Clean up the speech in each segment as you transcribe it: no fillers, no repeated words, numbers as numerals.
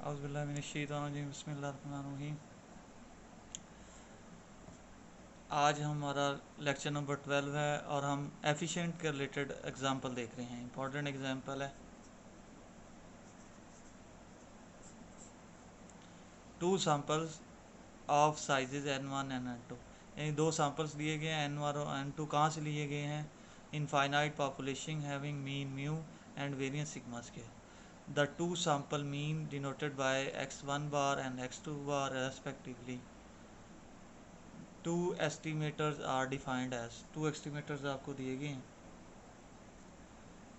औज़ुबिल्लाहिमिनश्शैतानिर्रजीम बिस्मिल्लाहिर्रहमानिर्रहीम। आज हमारा लेक्चर नंबर 12 है और हम एफिशिएंट के रिलेटेड एग्जांपल देख रहे हैं। इंपॉर्टेंट एग्जांपल है। Two samples of sizes n1 and n2, यानी दो सैंपल्स लिए गए हैं n1 और n2। कहाँ से लिए गए हैं? Infinite population having mean mu and variance sigma square. The two sample mean denoted by x1 bar and x2 bar respectively. Two estimators are defined as, two estimators आपको दिए गए हैं।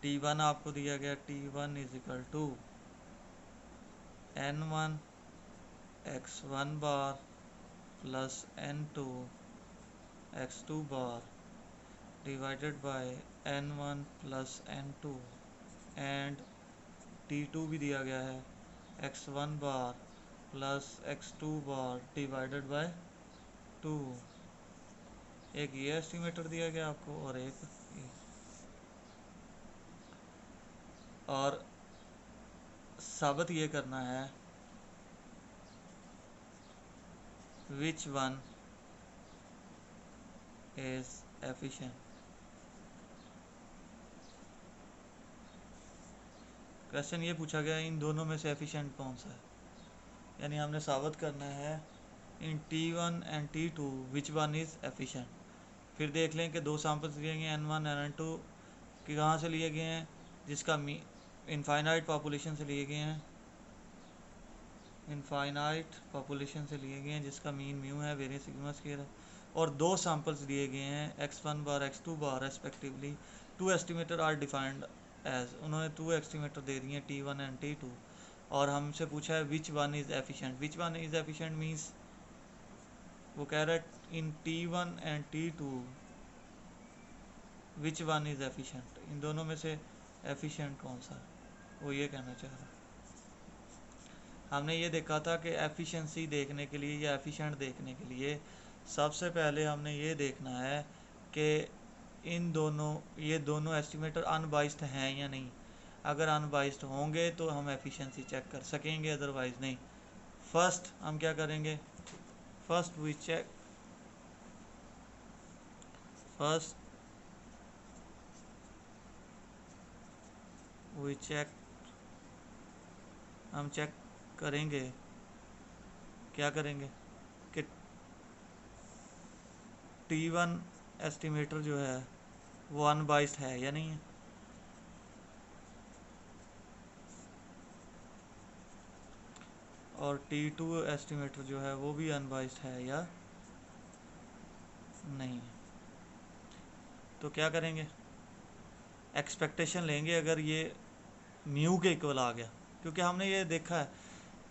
T1 आपको दिया गया, T1 is equal to n1 x1 bar plus n2 x2 bar divided by n1 plus n2 and T2 भी दिया गया है x1 bar plus x2 bar divided by 2। एक ये एस्टिमेटर दिया गया आपको और एक ये। और साबित ये करना है which one is efficient. Question ये पूछा गया इन दोनों में से एफिशिएंट कौन सा है, यानी हमने साबित करना है इन T1 and T2 which one is efficient. फिर देख लें कि दो सैंपल्स लिए गए n1 एंड n2 कि कहाँ से लिए गए हैं, जिसका इनफाइनाइट पॉपुलेशन से लिए गए हैं, इनफाइनाइट पॉपुलेशन से लिए गए हैं जिसका मीन म्यू है, वेरिएंस सिग्मा स्क्वायर है। और दो सैंपल्स दिए गए हैं x1 bar x2 bar respectively. Two estimator are defined as, उन्होंने टू एस्टिमेटर दे दिए T1 एंड T2 और हमसे पूछा है which one is efficient. Which one is efficient means वो कह रहा है इन T1 and T2 which one is efficient, इन दोनों में से एफिशिएंट कौन सा है, वो ये कहना चाह रहा है। हमने ये देखा था कि एफिशिएंसी देखने के लिए या एफिशिएंट देखने के लिए सबसे पहले हमने ये देखना है कि इन दोनों ये दोनों एस्टिमेटर अनबाइस्ड हैं या नहीं। अगर अनबाइस्ड होंगे तो हम एफिशिएंसी चेक कर सकेंगे, अदरवाइज नहीं। फर्स्ट हम क्या करेंगे, फर्स्ट वी चेक हम चेक करेंगे, क्या करेंगे कि T1 एस्टिमेटर जो है वो अनबाइस्ड है या नहीं है। और T2 एस्टिमेटर जो है वो भी अनबाइस्ड है या नहीं है। तो क्या करेंगे, एक्सपेक्टेशन लेंगे अगर ये म्यू के इक्वल आ गया, क्योंकि हमने ये देखा है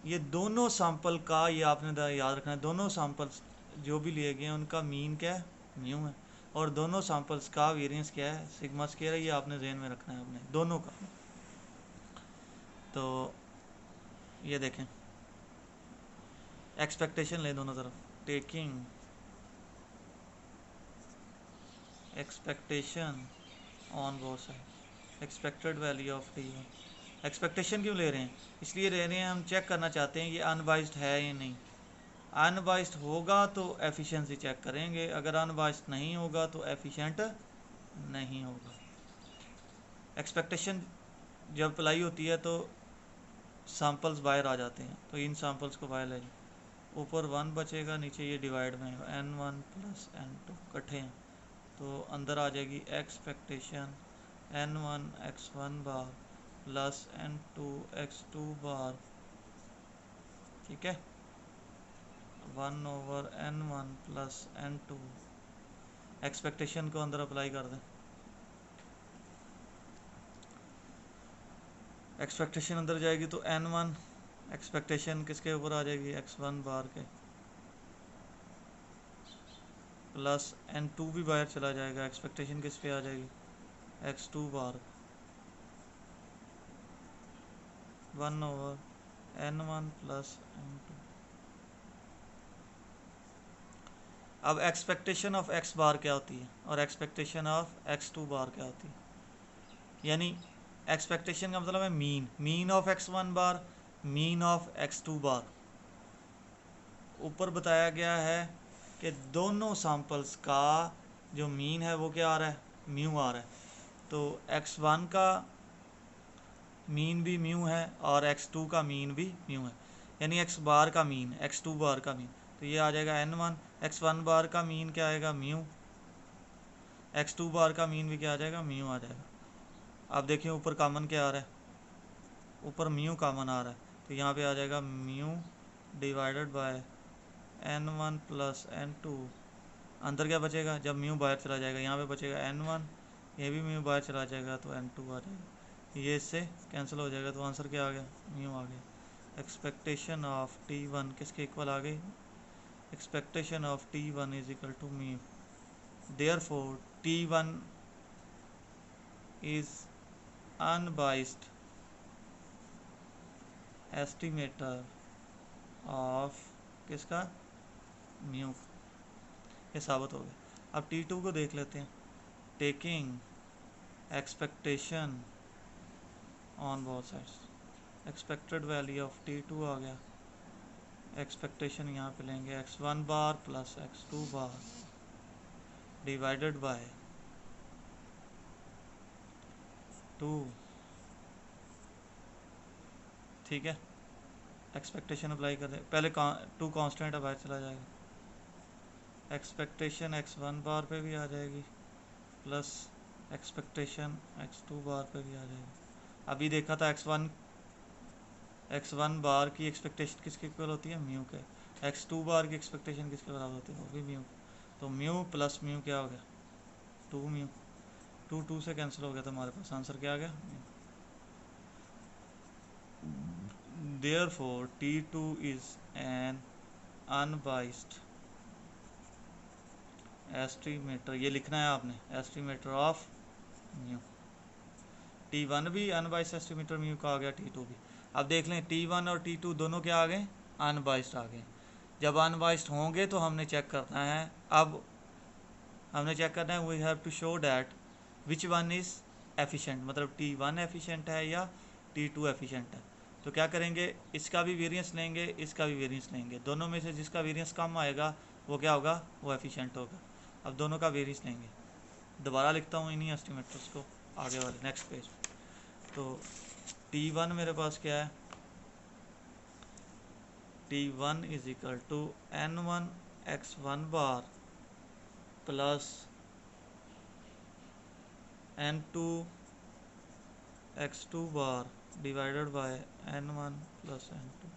ये दोनों सैंपल का, ये आपने याद रखना है, दोनों सैंपल्स जो भी लिए गए हैं उनका मीन क्या है, म्यू है, और दोनों सैंपल्स का वेरिएंस क्या है, सिग्मा स्क्वायर है। ये आपने ज़हन में रखना है अपने दोनों का। तो ये देखें, एक्सपेक्टेशन ले दोनों तरफ, taking expectation on both side, expected value of T1। Expectation क्यों ले रहे हैं, इसलिए ले रहे हैं हम चेक करना चाहते हैं ये अनबाइस्ड है या नहीं। अनबाइस्ड होगा तो एफिशिएंसी चेक करेंगे, अगर अनबाइस्ड नहीं होगा तो एफिशिएंट नहीं होगा। एक्सपेक्टेशन जब अप्लाई होती है तो सैंपल्स बाहर आ जाते हैं, तो इन सैंपल्स को बाहर ले जाए, ऊपर 1 बचेगा, नीचे ये डिवाइड में n1 प्लस n2 इकट्ठे हैं, तो अंदर आ जाएगी expectation n1 x1 bar plus n2 x2 बार, ठीक है, 1/n1 प्लस n2। एक्सपेक्टेशन को अंदर अप्लाई कर दें, एक्सपेक्टेशन अंदर जाएगी तो n1 एक्सपेक्टेशन किसके ऊपर आ जाएगी, x1 बार के, प्लस n2 भी बाहर चला जाएगा, एक्सपेक्टेशन किस पे आ जाएगी, x2 बार, 1/n1 प्लस n2। अब एक्सपेक्टेशन ऑफ x बार क्या होती है और एक्सपेक्टेशन ऑफ x2 बार क्या होती है, यानी एक्सपेक्टेशन का मतलब है mean of x1 bar mean of x2 बार। ऊपर बताया गया है कि दोनों सैंपल्स का जो मीन है वो क्या आ रहा है, म्यू आ रहा है। तो x1 का मीन भी म्यू है और x2 का मीन भी म्यू है, यानी x बार का मीन x2 बार का मीन, तो ये आ जाएगा n1। x1 बार का मीन क्या आएगा, म्यू। x2 बार का मीन भी क्या आ जाएगा, म्यू आ जाएगा। अब देखिए ऊपर कॉमन क्या आ रहा है, ऊपर म्यू कॉमन आ रहा है, तो यहाँ पे आ जाएगा mu divided by n1 plus n2। अंदर क्या बचेगा, जब म्यू बाहर चला जाएगा यहाँ पे बचेगा n1, ये भी म्यू बाहर चला जाएगा तो n2 आ जाएगा, ये इससे कैंसिल हो जाएगा, तो आंसर क्या आ गया, म्यू आ गया। एक्सपेक्टेशन ऑफ t1 किसके इक्वल आ गई, expectation of t1 is equal to mu. Therefore t1 is unbiased estimator of किसका, म्यू। ये साबित हो गया। अब t2 को देख लेते हैं। Taking expectation on both sides, expected value of t2 आ गया, एक्सपेक्टेशन यहाँ पे लेंगे x1 bar plus x2 bar divided by 2। ठीक है, एक्सपेक्टेशन अप्लाई कर दें, पहले 2 कांस्टेंट है बाहर चला जाएगा, एक्सपेक्टेशन x1 बार पे भी आ जाएगी प्लस एक्सपेक्टेशन x2 बार पे भी आ जाएगी। अभी देखा था x1 बार की एक्सपेक्टेशन किसके इक्वल होती है, म्यू के। x2 बार की एक्सपेक्टेशन किसके बराबर होती है, वो भी म्यू। तो म्यू प्लस म्यू क्या हो गया, 2 म्यू। 2 से कैंसिल हो गया, तो हमारे पास आंसर क्या आ गया, therefore t2 is an unbiased estimator, ये लिखना है आपने, एस्टिमेटर ऑफ म्यू। t1 भी अनबाइस्ड एस्टिमेटर म्यू का आ गया, t2 भी। अब देख लें t1 और t2 दोनों क्या आ गए, अनबाइस्ड आ गए। जब अनबाइस्ड होंगे तो हमने चेक करना है, अब हमने चेक करना है, we have to show that which one is efficient, मतलब t1 एफिशिएंट है या t2 एफिशिएंट है। तो क्या करेंगे, इसका भी वेरिएंस लेंगे, इसका भी वेरिएंस लेंगे, दोनों में से जिसका वेरिएंस कम आएगा वो क्या होगा, वो एफिशिएंट होगा। अब दोनों का वेरिएंस लेंगे, दोबारा लिखता हूँ इन्हीं एस्टिमेटर्स को आगे वाले नेक्स्ट पेज। तो t1 मेरे पास क्या है, t1 is equal to n1 x1 bar plus n2 x2 bar divided by n1 plus n2।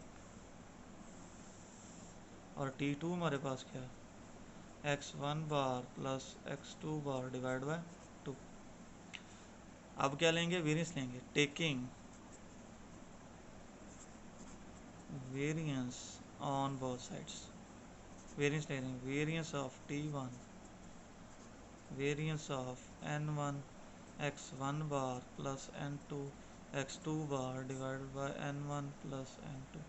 और t2 हमारे पास क्या है, x1 bar plus x2 bar divide by 2। अब क्या लेंगे, वेरिएंस लेंगे, taking variance on both sides. Variance ले रहे हैं, variance of t1 variance of n1 x1 bar plus n2 x2 bar divided by n1 plus n2।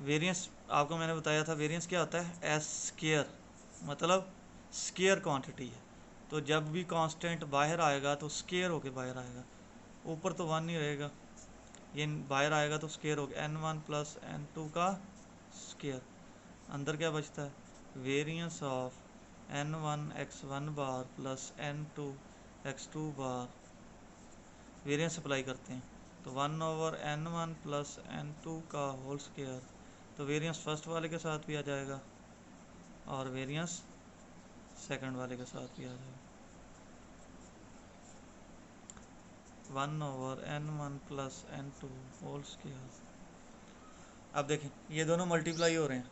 Variance आपको मैंने बताया था, वेरिएंस क्या होता है, एस स्केयर, मतलब स्केयर क्वांटिटी है। तो जब भी कांस्टेंट बाहर आएगा तो स्केयर होके बाहर आएगा, ऊपर तो 1 ही रहेगा, ये बाहर आएगा तो स्केयर होगा, n1 प्लस n2 का स्केयर। अंदर क्या बचता है, variance of n1 x1 bar plus n2 x2 bar, variance apply करते हैं तो 1/n1 प्लस n2 का होल स्केयर। तो वेरिएंस फर्स्ट वाले के साथ भी आ जाएगा और वेरिएंस सेकंड वाले के साथ भी आ जाएगा, 1/n1 plus n2 whole square. अब देखें ये दोनों मल्टीप्लाई हो रहे हैं,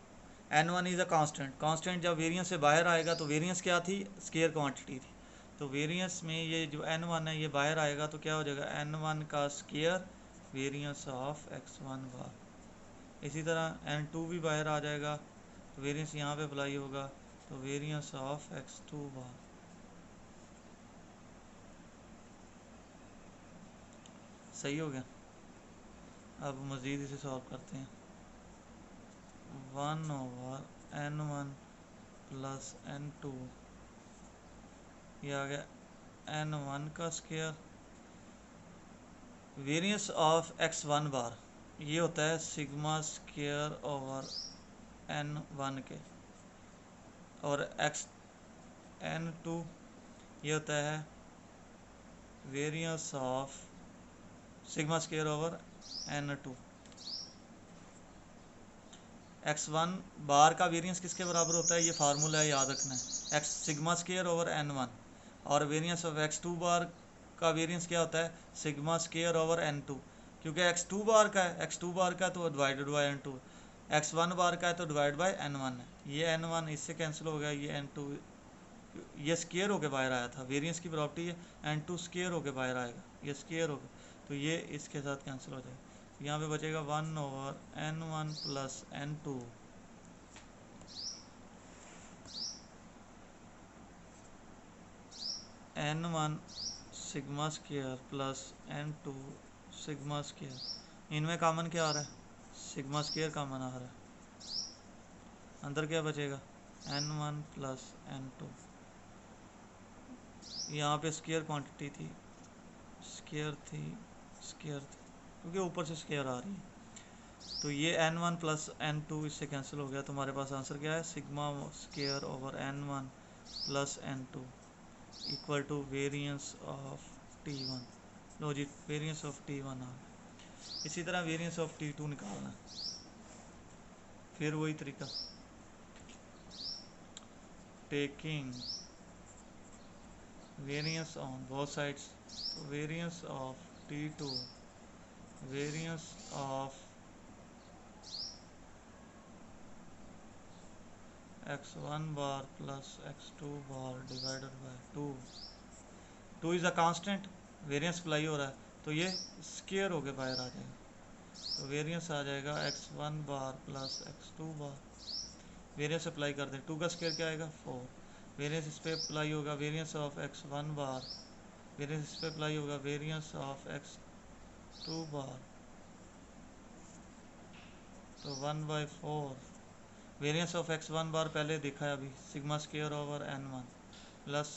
n1 is a constant, constant जब वेरिएंस से बाहर आएगा तो वेरिएंस क्या थी, स्केयर क्वांटिटी थी। तो वेरिएंस में ये जो n1 है ये बाहर आएगा तो क्या हो जाएगा, n1 का स्केयर वेरिएंस ऑफ x1 बार। इसी तरह n2 भी बाहर आ जाएगा तो वेरिएंस यहाँ पे अप्लाई होगा, तो वेरिएंस ऑफ x2 बार। सही हो गया। अब मज़ीद इसे सॉल्व करते हैं, 1/n1 प्लस n2, ये आ गया n1 का स्केयर वेरियंस ऑफ x1 बार ये होता है सिग्मा स्क्वायर ओवर n1 के, और n2 ये होता है variance of sigma square over n2। x1 बार का वेरियंस किसके बराबर होता है, ये फार्मूला है, याद रखना है, x sigma square over n1, और वेरियंस ऑफ x2 बार का वेरियंस क्या होता है, सिग्मा स्क्वायर ओवर n2। क्योंकि x2 बार का है, x2 बार का तो डिवाइडेड बाय n2, x1 बार का है तो डिवाइड बाय n1 है। ये n1 इससे कैंसिल हो गया, ये n2 ये स्क्वायर होके बाहर आया था, वेरियंस की प्रॉपर्टी है n2 स्क्वायर होके बाहर आएगा, ये स्क्वायर होगा, तो ये इसके साथ कैंसिल हो जाएगा। यहाँ पे बचेगा 1 over n1 plus n2, n1 sigma square plus n2 sigma square. इनमें कॉमन क्या आ रहा है, सिग्मा स्क्वायर कॉमन आ रहा है, अंदर क्या बचेगा n1 प्लस n2। यहाँ पे स्क्वायर क्वांटिटी थी, स्क्वायर थी, स्क्वायर थी, क्योंकि ऊपर से स्क्वायर आ रही है, तो ये n1 प्लस n2 इससे कैंसिल हो गया। तो हमारे पास आंसर क्या है, sigma square over n1 plus n2 equal to variance of t1। लो जी, वेरियंस ऑफ t1 आ गया। इसी तरह वेरियंस ऑफ t2 निकालना है, फिर वही तरीका, taking variance on both sides, तो variance of t2, variance of x1 bar plus x2 bar divided by 2 is a constant, variance apply हो रहा है, तो ये स्क्वायर होके बाहर आ जाएगा, तो वेरियंस आ जाएगा x1 बार प्लस x2 बार। वेरियंस अप्लाई कर दें, 2 का स्क्वायर क्या आएगा 4, वेरियंस इस पर अप्लाई होगा, variance of x1 bar, variance इस पर अप्लाई होगा, वेरियंस ऑफ x2 बार, तो 1/4। वेरियंस ऑफ x1 बार पहले देखा है अभी, sigma square over n1 plus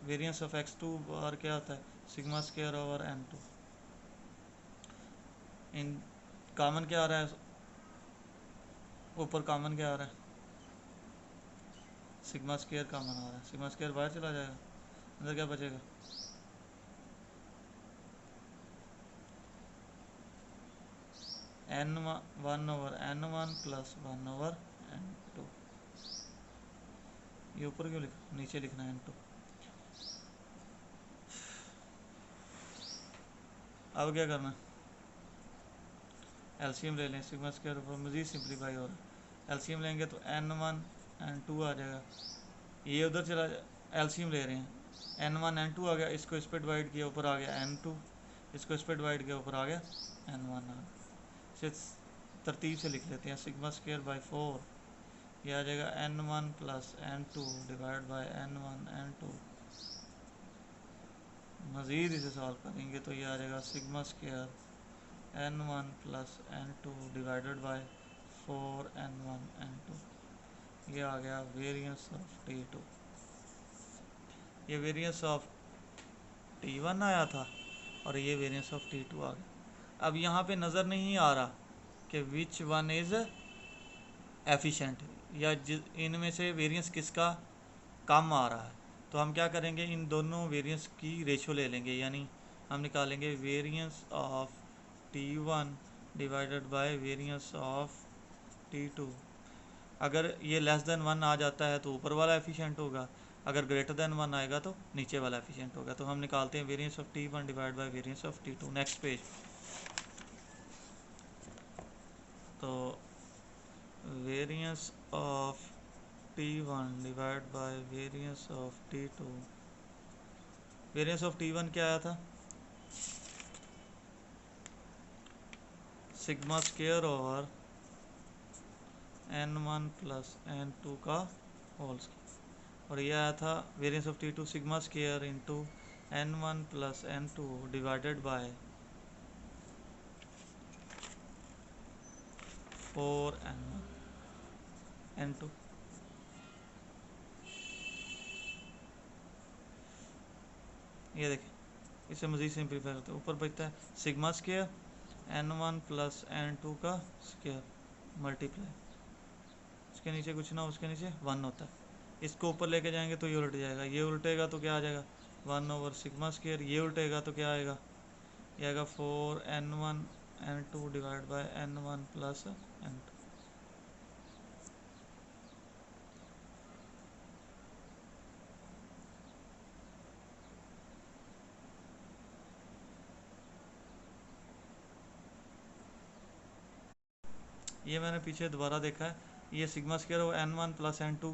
variance of x2 बार क्या होता है, sigma square over n2। In common क्या आ रहा है, ऊपर कॉमन क्या आ रहा है, सिग्मा स्क्वायर कॉमन आ रहा है, सिग्मा स्क्वायर बाहर चला जाएगा, अंदर क्या बचेगा, n1 over n1 plus 1 over n2। ये ऊपर क्यों लिखा, नीचे लिखना है n2। अब क्या करना, एलसीएम ले लें, सिग्मा स्क्वायर ऊपर मज़ीद सिंप्लीफाई हो रहा है, एलसीएम लेंगे तो n1 n2 आ जाएगा, ये उधर चला, एलसीएम ले रहे हैं, n1 n2 आ गया, इसको इस पर डिवाइड किया ऊपर आ गया n2, इसको इस पर डिवाइड किया ऊपर आ गया n1 आ गया। इसे तरतीब से लिख लेते हैं, सिग्मा स्क्वायर बाई 4, यह आ जाएगा n1 plus n2 divide by n1 n2। मज़ीद इसे सॉल्व करेंगे तो ये आ जाएगा sigma square n1 plus n2 divided by 4n1 n2। ये आ गया वेरियंस ऑफ t2। ये वेरियंस ऑफ t1 आया था और ये वेरियंस ऑफ t2 आ गया। अब यहाँ पे नज़र नहीं आ रहा कि विच वन इज़ एफिशिएंट, या इनमें से वेरियंस किसका कम आ रहा है, तो हम क्या करेंगे, इन दोनों वेरियंस की रेशो ले लेंगे, यानी हम निकालेंगे variance of t1 divided by variance of t2। अगर ये लेस देन 1 आ जाता है तो ऊपर वाला एफिशिएंट होगा, अगर ग्रेटर देन 1 आएगा तो नीचे वाला एफिशिएंट होगा। तो हम निकालते हैं variance of t1 divide by variance of t2। Next page, तो variance of t1 divide by variance of t2, variance of t1 क्या आया था, sigma square over n1 plus n2 का होल स्क्वायर, और यह आया था variance of t2 sigma square into n1 plus n2 divided bye 4n1 n2। ये देखें इसे मज़ीद सिंप्लीफाई करते हैं, ऊपर बचता है sigma square n1 plus n2 का स्क्वायर मल्टीप्लाई, उसके नीचे कुछ ना, उसके नीचे 1 होता है। इसको ऊपर लेके जाएंगे तो ये उलट जाएगा, ये उल्टेगा तो क्या आ जाएगा 1/सिग्मा स्क्वायर, ये उल्टेगा तो क्या आएगा, ये आएगा 4n1 n2 divide by n1 plus n2। ये मैंने पीछे दोबारा देखा है, ये सिग्मा स्क्वायर वो n1 प्लस n2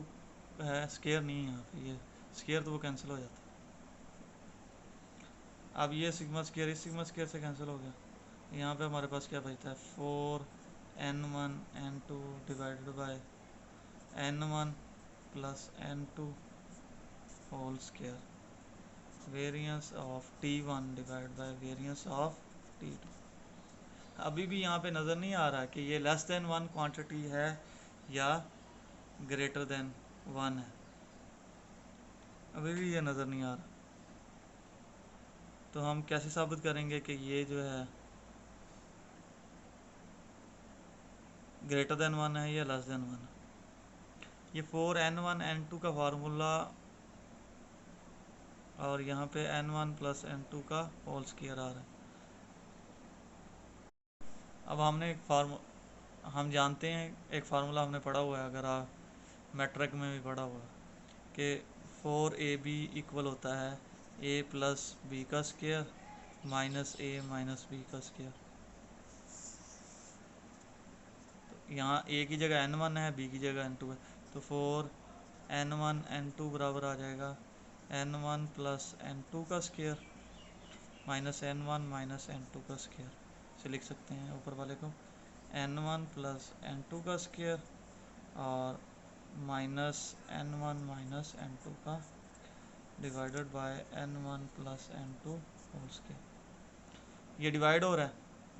है, स्क्वायर नहीं है यहाँ पे, ये स्क्वायर तो वो कैंसिल हो जाता है। अब ये सिग्मा स्क्वायर इस सिग्मा स्क्वायर से कैंसिल हो गया, यहाँ पे हमारे पास क्या बचता है 4n1 n2 divided by n1 plus n2 whole square, variance of t1 divide by variance of t2। अभी भी यहाँ पे नज़र नहीं आ रहा कि ये लेस देन 1 क्वांटिटी है या ग्रेटर देन 1 है, अभी भी ये नज़र नहीं आ रहा। तो हम कैसे साबित करेंगे कि ये जो है ग्रेटर देन 1 है या लेस देन 1 है। ये 4n1 n2 का फार्मूला और यहाँ पे n1 प्लस n2 का होल स्क्वायर आ रहा है। अब हमने हम जानते हैं एक फार्मूला हमने पढ़ा हुआ है, अगर आप मैट्रिक में भी पढ़ा हुआ है कि 4ab इक्वल होता है a प्लस बी का square minus a minus b का स्क्वायर। तो यहाँ a की जगह n1 है, b की जगह n2 है, तो 4n1 n2 बराबर आ जाएगा n1 प्लस n2 का square minus n1 minus n2 का स्क्वायर। इसे लिख सकते हैं ऊपर वाले को n1 प्लस n2 का स्क्वायर और माइनस n1 माइनस n2 का divided by n1 plus n2 whole square. ये डिवाइड हो रहा है,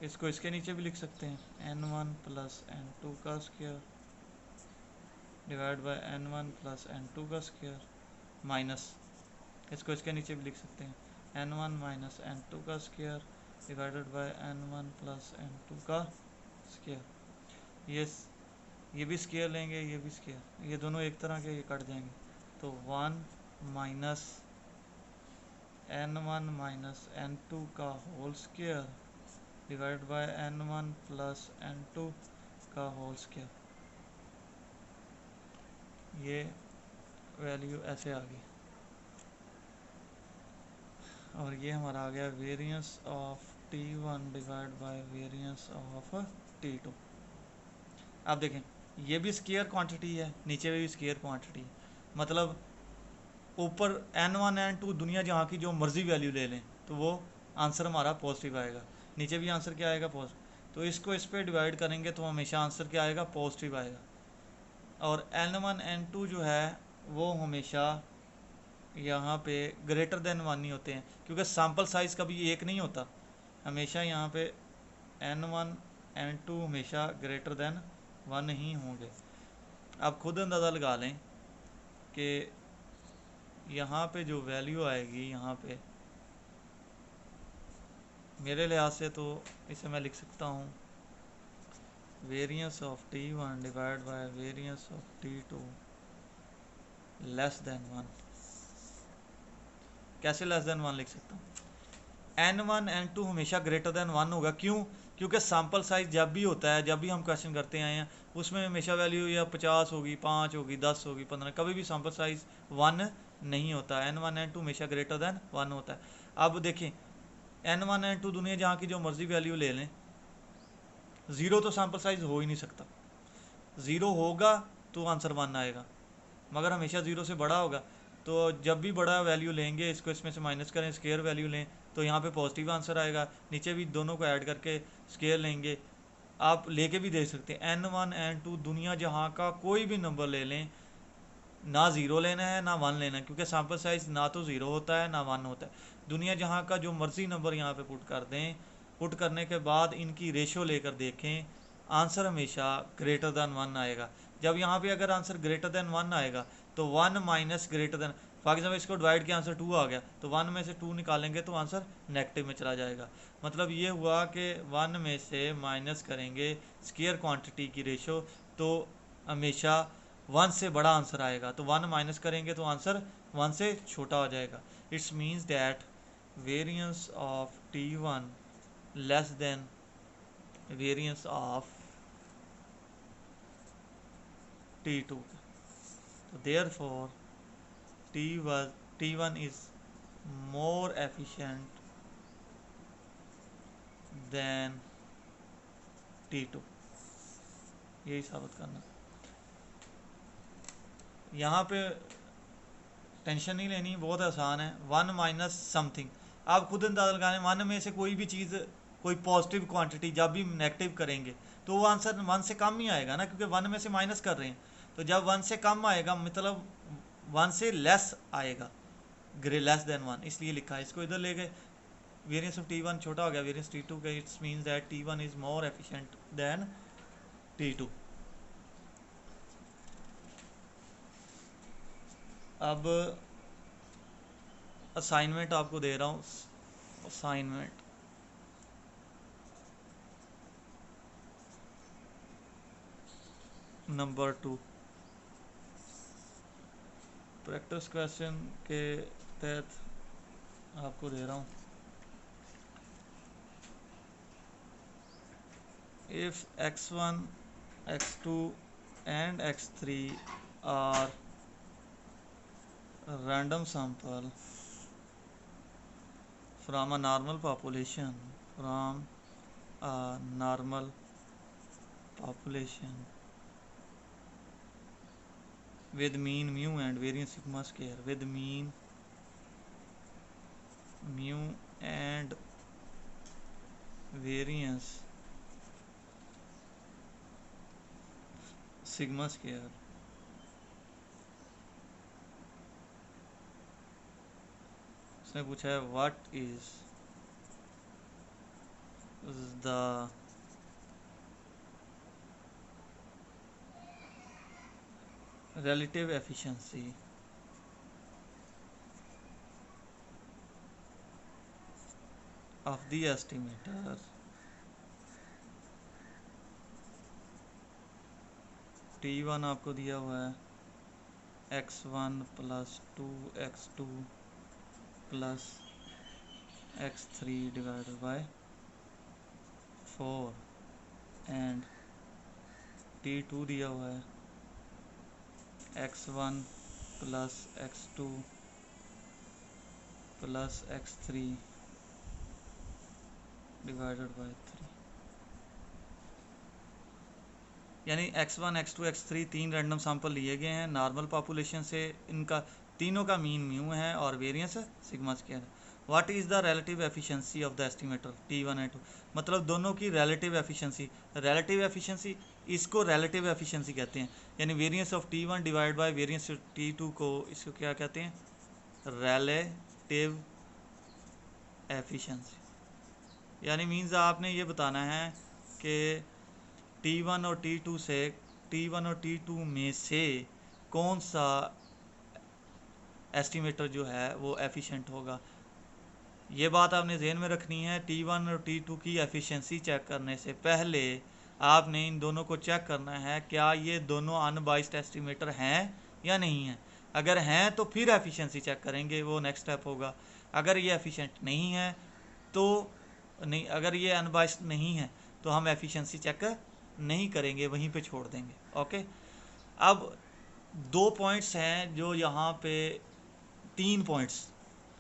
इसको इसके नीचे भी लिख सकते हैं n1 प्लस n2 का square divide by n1 plus n2 का स्क्वायर माइनस, इसको इसके नीचे भी लिख सकते हैं n1 माइनस n2 का square divided by n1 plus n2 का स्क्वायर। ये भी स्क्वायर लेंगे, ये भी स्क्वायर, ये दोनों एक तरह के, ये कट जाएंगे, तो 1 माइनस n1 माइनस n2 का whole square divide by n1 plus n2 का होल स्क्वायर। ये वैल्यू ऐसे आ गई और ये हमारा आ गया variance of t1 divide by variance of t2। अब देखें ये भी स्क्वायर क्वांटिटी है, नीचे भी स्क्वायर क्वांटिटी है, मतलब ऊपर n1 n2 दुनिया जहाँ की जो मर्जी वैल्यू ले लें तो वो आंसर हमारा पॉजिटिव आएगा, नीचे भी आंसर क्या आएगा पॉजिटिव, तो इसको इस पर डिवाइड करेंगे तो हमेशा आंसर क्या आएगा पॉजिटिव आएगा। और n1 n2 जो है वो हमेशा यहाँ पे ग्रेटर देन 1 ही होते हैं, क्योंकि सैम्पल साइज़ कभी एक नहीं होता, हमेशा यहाँ पे n1 n2 हमेशा ग्रेटर देन 1 ही होंगे। आप खुद अंदाज़ा लगा लें कि यहाँ पे जो वैल्यू आएगी, यहाँ पे मेरे लिहाज से तो इसे मैं लिख सकता हूँ variance of t1 divide by variance of t2 less than 1। कैसे लेस देन 1 लिख सकता हूँ, n1 n2 हमेशा ग्रेटर देन 1 होगा, क्यों, क्योंकि सैम्पल साइज जब भी होता है, जब भी हम क्वेश्चन करते आए हैं उसमें हमेशा वैल्यू या 50 होगी, 5 होगी, 10 होगी, 15, कभी भी सैम्पल साइज 1 नहीं होता। n1 n2 हमेशा ग्रेटर देन 1 होता है। अब देखें n1 n2 दुनिया जहाँ की जो मर्जी वैल्यू ले लें, ज़ीरो तो सैम्पल साइज हो ही नहीं सकता, ज़ीरो होगा तो आंसर 1 आएगा, मगर हमेशा ज़ीरो से बड़ा होगा, तो जब भी बड़ा वैल्यू लेंगे इसको इसमें से माइनस करें, स्क्वायर वैल्यू लें तो यहाँ पे पॉजिटिव आंसर आएगा, नीचे भी दोनों को ऐड करके स्क्वायर लेंगे, आप लेके भी देख सकते हैं n1 n2 दुनिया जहाँ का कोई भी नंबर ले लें, ना ज़ीरो लेना है ना 1 लेना है, क्योंकि सैम्पल साइज ना तो ज़ीरो होता है ना 1 होता है। दुनिया जहाँ का जो मर्जी नंबर यहाँ पे पुट कर दें, पुट करने के बाद इनकी रेशो लेकर देखें, आंसर हमेशा ग्रेटर देन 1 आएगा। जब यहाँ पे अगर आंसर ग्रेटर देन 1 आएगा तो 1 minus greater than, for example इसको डिवाइड किया आंसर 2 आ गया, तो 1 में से 2 निकालेंगे तो आंसर नेगेटिव में चला जाएगा। मतलब ये हुआ कि 1 में से माइनस करेंगे स्क्वायर क्वांटिटी की रेशो तो हमेशा 1 से बड़ा आंसर आएगा, तो 1 माइनस करेंगे तो आंसर 1 से छोटा हो जाएगा। It's means that variance of T1 less than variance of T2, so therefore T1 is more efficient than T2, यही साबित करना। यहाँ पे टेंशन नहीं लेनी, बहुत आसान है। 1 माइनस समथिंग, आप खुद अंदाजा लगाने, 1 में से कोई भी चीज़, कोई पॉजिटिव क्वांटिटी जब भी नेगेटिव करेंगे तो वो आंसर 1 से कम ही आएगा ना, क्योंकि 1 में से माइनस कर रहे हैं। तो जब 1 से कम आएगा मतलब 1 से लेस आएगा, लेस देन 1, इसलिए लिखा है। इसको इधर ले गए, वेरिएंस ऑफ T1 छोटा हो गया वेरिएंस T2 का। It's means that T1 is more efficient then T2। अब असाइनमेंट आपको दे रहा हूँ। असाइनमेंट नंबर 2 प्रैक्टिस क्वेश्चन के तहत आपको दे रहा हूँ। If x1 x2 and x3 are random sample from a normal population with mean mu and variance sigma square, with mean mu and variance sigma square, उसने पूछा है what is the relative efficiency of the estimator T1 आपको दिया हुआ है x1 plus 2x2 plus x3 divided by 4 and T2 दिया हुआ है x1 plus x2 plus x3 divided by 3, यानी x1 x2 x3 तीन रैंडम सैंपल लिए गए हैं नॉर्मल पॉपुलेशन से। इनका तीनों का मीन म्यू है और वेरिएंस सिग्मा स्क्वायर है। What is the relative efficiency of the estimator T1 and 2, मतलब दोनों की रिलेटिव एफिशिएंसी इसको रिलेटिव एफिशिएंसी कहते हैं। यानी variance of T1 divide by variance of T2 को इसको क्या कहते हैं, रिलेटिव एफिशिएंसी। यानी मीन्स आपने ये बताना है कि T1 और T2 में से कौन सा एस्टिमेटर जो है वो एफिशिएंट होगा। ये बात आपने जहन में रखनी है। T1 और T2 की एफिशिएंसी चेक करने से पहले आपने इन दोनों को चेक करना है क्या ये दोनों अनबाइस्ड एस्टिमेटर हैं या नहीं हैं। अगर हैं तो फिर एफिशिएंसी चेक करेंगे, वो नेक्स्ट स्टेप होगा। अगर ये एफिशिएंट नहीं है तो नहीं, अगर ये अनबाइस्ड नहीं है तो हम एफिशिएंसी चेक नहीं करेंगे, वहीं पे छोड़ देंगे। ओके, अब 2 पॉइंट्स हैं जो यहाँ पे 3 पॉइंट्स,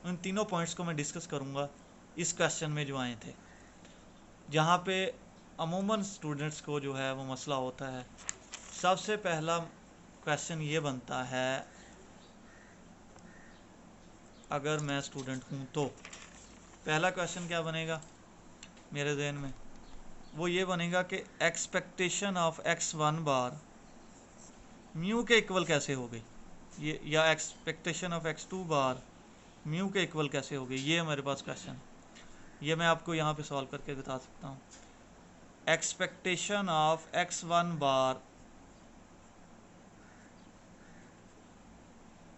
उन तीनों पॉइंट्स को मैं डिस्कस करूँगा इस क्वेश्चन में जो आए थे, जहाँ पे अमूमन स्टूडेंट्स को जो है वो मसला होता है। सबसे पहला क्वेश्चन ये बनता है, अगर मैं स्टूडेंट हूँ तो पहला क्वेश्चन क्या बनेगा मेरे जहन में, वो ये बनेगा कि expectation of x1 bar mu के इक्वल कैसे हो गई, ये, या expectation of x2 bar mu के इक्वल कैसे हो गई। ये हमारे पास क्वेश्चन, ये मैं आपको यहाँ पे सॉल्व करके बता सकता हूँ। एक्सपेक्टेशन ऑफ x1 बार,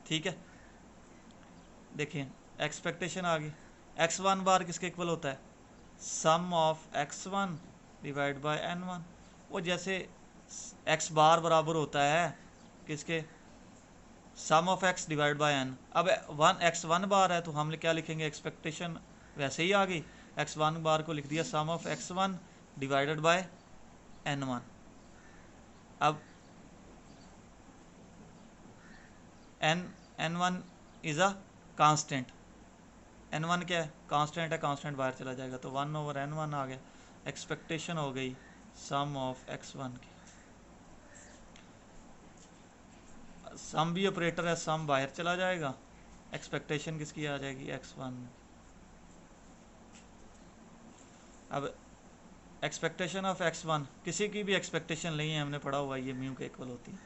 ठीक है, देखें एक्सपेक्टेशन आ गई, x1 बार किसके इक्वल होता है, sum of x1 divide by n1। वो जैसे x बार बराबर होता है किसके, sum of x divide by n। अब x1 बार है तो हम क्या लिखेंगे, एक्सपेक्टेशन वैसे ही आ गई, x1 बार को लिख दिया सम of x1 divided by n1। अब n1 is a constant, n1 क्या है, कांस्टेंट है, कांस्टेंट बाहर चला जाएगा तो 1/n1 आ गया। एक्सपेक्टेशन हो गई सम ऑफ x1 की, सम भी ऑपरेटर है, सम बाहर चला जाएगा, एक्सपेक्टेशन किसकी आ जाएगी, x1। अब एक्सपेक्टेशन ऑफ x1, किसी की भी एक्सपेक्टेशन नहीं है, हमने पढ़ा हुआ ये म्यू के इक्वल होती है,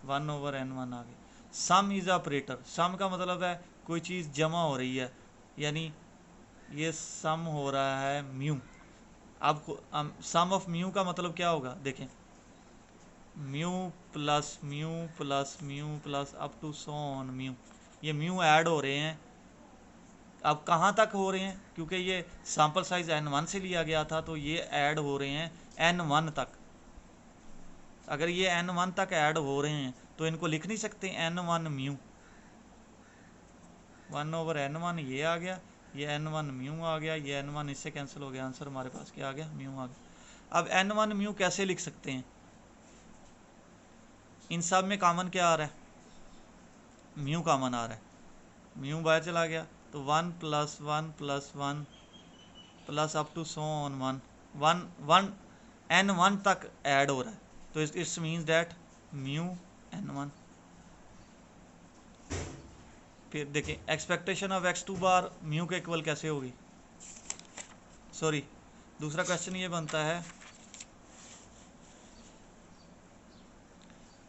1/n1 आ गई। सम इज ऑपरेटर, सम का मतलब है कोई चीज़ जमा हो रही है, यानी ये सम हो रहा है म्यू। अब सम ऑफ म्यू का मतलब क्या होगा, देखें mu plus mu plus mu plus up to so on mu, ये म्यू ऐड हो रहे हैं। अब कहाँ तक हो रहे हैं, क्योंकि ये सैम्पल साइज n1 से लिया गया था तो ये ऐड हो रहे हैं n1 तक। अगर ये n1 तक ऐड हो रहे हैं तो इनको लिख नहीं सकते n1 म्यू, 1/n1 ये आ गया, ये n1 म्यू आ गया, ये n1 इससे कैंसिल हो गया, आंसर हमारे पास क्या आ गया, म्यू आ गया। अब n1 म्यू कैसे लिख सकते हैं, इन सब में कॉमन क्या आ रहा है, म्यू कॉमन आ रहा है, म्यू बाहर चला गया तो 1 + 1 + 1 plus up to so on 1 n1 तक ऐड हो रहा है, तो it's means that mu n1। फिर देखिए expectation of x2 bar mu के इक्वल कैसे होगी, सॉरी दूसरा क्वेश्चन ये बनता है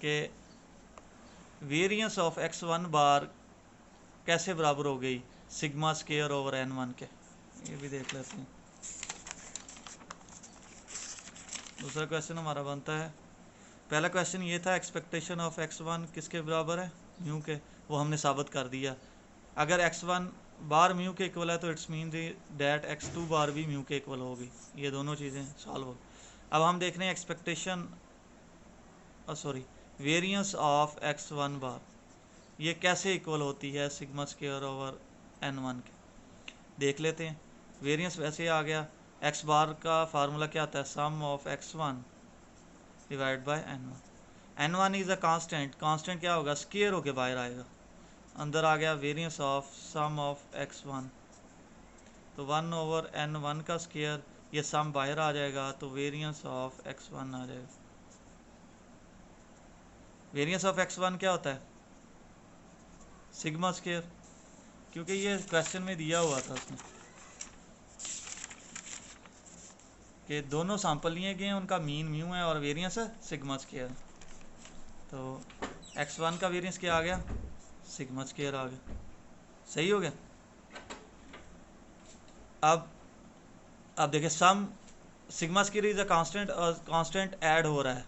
कि वेरिएंस ऑफ x1 बार कैसे बराबर हो गई सिग्मा स्क्वायर ओवर n1 के, ये भी देख लेते हैं। दूसरा क्वेश्चन हमारा बनता है, पहला क्वेश्चन ये था एक्सपेक्टेशन ऑफ x1 किसके बराबर है, म्यू के, वो हमने साबित कर दिया। अगर x1 बार म्यू के इक्वल है तो इट्स मीन दैट x2 बार भी म्यू के इक्वल होगी, ये दोनों चीज़ें सॉल्व हो। अब हम देख रहे हैं expectation sorry variance of x1 बार ये कैसे इक्वल होती है सिग्मा स्क्वायर ओवर n1 के, देख लेते हैं। वेरिएंस वैसे आ गया, x बार का फार्मूला क्या आता है, sum of x1 divide by n1। n1 is a constant, constant क्या होगा, स्क्वायर होके बाहर आएगा, अंदर आ गया variance of some of x1, तो 1/n1 का स्क्वायर, ये सम बाहर आ जाएगा तो वेरिएंस ऑफ x1 आ जाएगा। वेरिएंस ऑफ x1 क्या होता है, सिग्मा स्क्वायर, क्योंकि ये क्वेश्चन में दिया हुआ था उसमें कि दोनों सैंपल लिए गए हैं, उनका मीन म्यू है और वेरिएंस है सिग्मा स्क्वायर, तो x1 का वेरिएंस क्या आ गया, सिग्मा स्क्वायर आ गया, सही हो गया। अब देखिए sum sigma square is a constant और कांस्टेंट ऐड हो रहा है,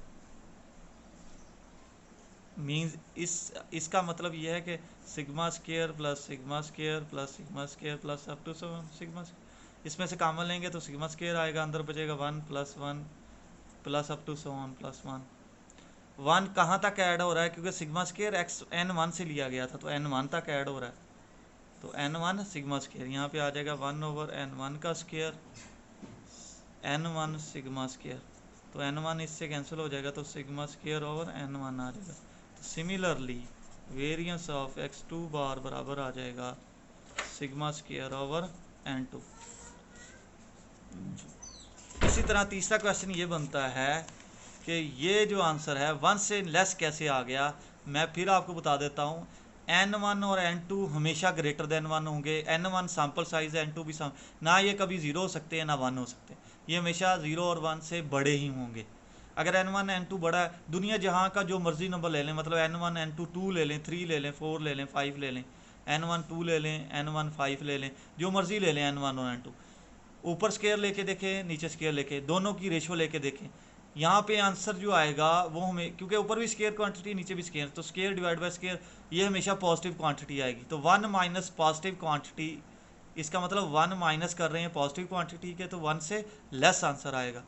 मीन्स इसका मतलब ये है कि sigma square plus sigma square plus sigma square plus up to sigma, इसमें से कॉमन लेंगे तो सिग्मा स्क्वायर आएगा, अंदर बचेगा 1 + 1 प्लस अप टू +1। 1 कहाँ तक ऐड हो रहा है, क्योंकि सिग्मा स्क्वायर n1 से लिया गया था तो n1 तक ऐड हो रहा है, तो n1 सिग्मा स्क्वायर यहाँ पे आ जाएगा 1/n1 का स्क्वायर n1 सिग्मा स्क्वायर, तो n1 इससे कैंसिल हो जाएगा तो सिग्मा स्क्वायर ओवर n1 आ जाएगा। तो सिमिलरली वेरिएंस ऑफ x2 बार बराबर आ जाएगा सिग्मा स्क्वायर ओवर n2। इसी तरह तीसरा क्वेश्चन ये बनता है कि ये जो आंसर है 1 से लेस कैसे आ गया, मैं फिर आपको बता देता हूँ। n1 और n2 हमेशा ग्रेटर देन 1 होंगे, n1 सैम्पल साइज है, n2 भी ना ये कभी 0 हो सकते हैं ना 1 हो सकते, ये हमेशा 0 और 1 से बड़े ही होंगे। अगर n1 n2 बड़ा है, दुनिया जहाँ का जो मर्जी नंबर ले लें, मतलब n1 n2 2 ले लें, 3 ले लें, 4 ले लें, 5 ले लें, n1 2 ले लें, n1 5 ले लें, जो मर्जी ले लें n1 और n2, ऊपर स्केयर लेके देखें, नीचे स्केयर लेके, दोनों की रेशो लेके देखें, यहाँ पे आंसर जो आएगा वो हमें, क्योंकि ऊपर भी स्केयर क्वांटिटी नीचे भी स्केयर, तो स्केयर डिवाइड बाय स्केयर ये हमेशा पॉजिटिव क्वांटिटी आएगी। तो 1 माइनस पॉजिटिव क्वांटिटी, इसका मतलब 1 माइनस कर रहे हैं पॉजिटिव क्वांटिटी के, तो 1 से लेस आंसर आएगा।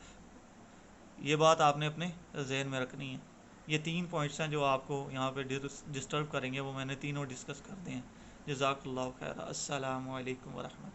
ये बात आपने अपने जहन में रखनी है। ये 3 पॉइंट्स हैं जो आपको यहाँ पे डिस्टर्ब करेंगे, वो मैंने तीनों डिस्कस कर दिए हैं। जज़ाकल्लाहु खैर। अस्सलामु अलैकुम वरहमतुल्लाह।